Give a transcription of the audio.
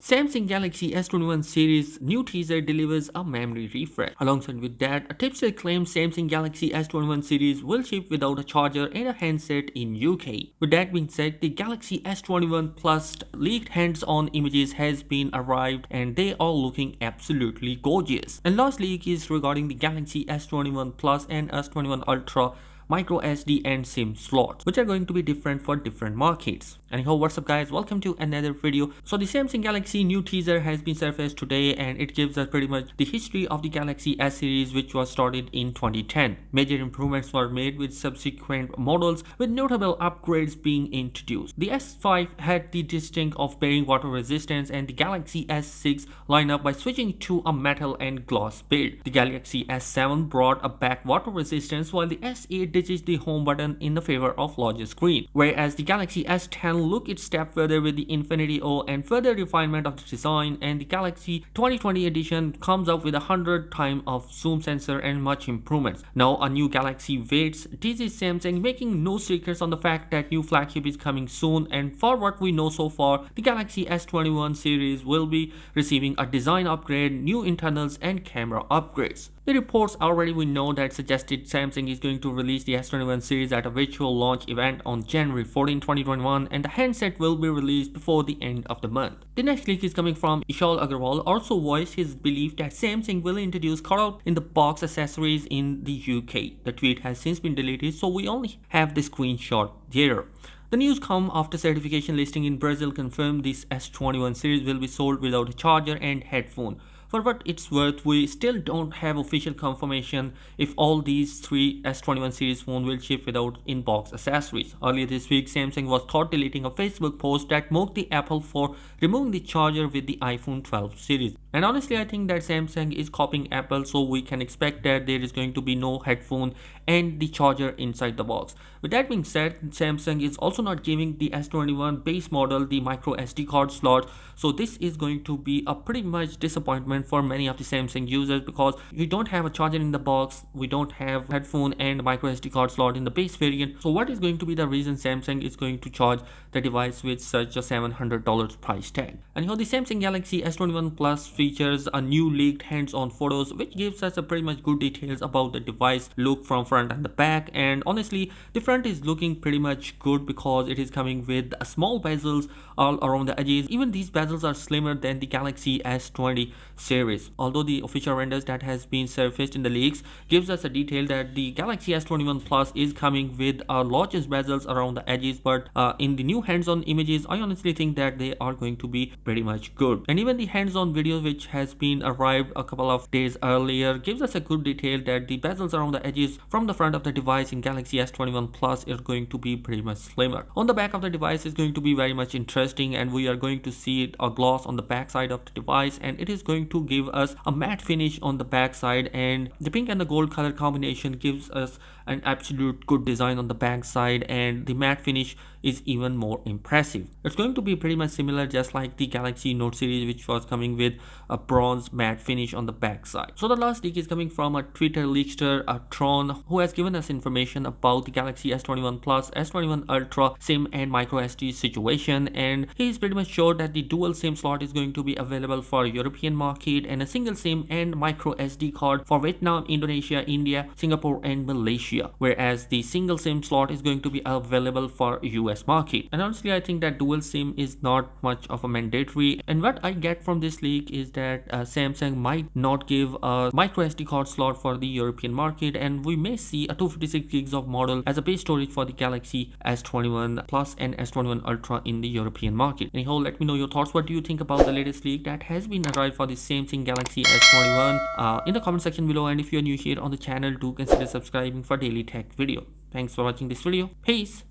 Samsung Galaxy S21 series new teaser delivers a memory refresh. Alongside with that, a tipster claims Samsung Galaxy S21 series will ship without a charger and a handset in UK. With that being said, the Galaxy S21 Plus leaked hands-on images has been arrived and they are looking absolutely gorgeous. And last leak is regarding the Galaxy S21 Plus and S21 Ultra MicroSD and SIM slots, which are going to be different for different markets. Anyhow, what's up guys, welcome to another video. So the Samsung Galaxy new teaser has been surfaced today and it gives us pretty much the history of the Galaxy S series, which was started in 2010. Major improvements were made with subsequent models, with notable upgrades being introduced. The S5 had the distinct of bearing water resistance and the Galaxy S6 lineup by switching to a metal and gloss build. The Galaxy S7 brought a back water resistance, while the S8 ditches the home button in the favor of larger screen, whereas the Galaxy S10 look its step further with the Infinity O and further refinement of the design, and the Galaxy 2020 edition comes up with 100 times of zoom sensor and much improvements. Now a new Galaxy waits. This is Samsung making no secrets on the fact that new flagship is coming soon, and for what we know so far, the Galaxy S21 series will be receiving a design upgrade, new internals and camera upgrades. The reports already we know that suggested Samsung is going to release the S21 series at a virtual launch event on January 14, 2021, and the handset will be released before the end of the month. The next leak is coming from Ishal Agarwal, also voiced his belief that Samsung will introduce cutout in the box accessories in the UK. The tweet has since been deleted, so we only have the screenshot here. The news come after certification listing in Brazil confirmed this S21 series will be sold without a charger and headphone. For what it's worth, we still don't have official confirmation if all these three S21 series phones will ship without in-box accessories. Earlier this week, Samsung was caught deleting a Facebook post that mocked the Apple for removing the charger with the iPhone 12 series. And honestly, I think that Samsung is copying Apple, so we can expect that there is going to be no headphone and the charger inside the box. With that being said, Samsung is also not giving the S21 base model the micro SD card slot, so this is going to be a pretty much disappointment for many of the Samsung users, because we don't have a charger in the box, we don't have headphone and micro SD card slot in the base variant. So what is going to be the reason Samsung is going to charge the device with such a $700 price tag? And here the Samsung Galaxy S21 Plus features a new leaked hands-on photos, which gives us a pretty much good details about the device look from front and the back. And honestly, the front is looking pretty much good because it is coming with small bezels all around the edges. Even these bezels are slimmer than the Galaxy S20 series. Although the official renders that has been surfaced in the leaks gives us a detail that the Galaxy S21 Plus is coming with largest bezels around the edges, but in the new hands-on images, I honestly think that they are going to be pretty much good. And even the hands-on video which has been arrived a couple of days earlier gives us a good detail that the bezels around the edges from the front of the device in Galaxy S21 Plus is going to be pretty much slimmer. On the back of the device is going to be very much interesting, and we are going to see a gloss on the back side of the device, and it is going to give us a matte finish on the back side, and the pink and the gold color combination gives us an absolute good design on the back side, and the matte finish is even more impressive. It's going to be pretty much similar just like the Galaxy Note series, which was coming with a bronze matte finish on the back side. So the last leak is coming from a Twitter leakster, Tron, who has given us information about the Galaxy S21 Plus, S21 Ultra SIM and microSD situation, and he is pretty much sure that the dual SIM slot is going to be available for European market, and a single SIM and microSD card for Vietnam, Indonesia, India, Singapore and Malaysia, whereas the single SIM slot is going to be available for US market. And honestly, I think that dual SIM is not much of a mandatory, and what I get from this leak is that Samsung might not give a microSD card slot for the European market, and we may see a 256 gigs of model as a base storage for the Galaxy S21 Plus and S21 Ultra in the European market. Anyhow, let me know your thoughts. What do you think about the latest leak that has been arrived for the Samsung Galaxy S21 in the comment section below? And if you are new here on the channel, do consider subscribing for daily tech video. Thanks for watching this video. Peace.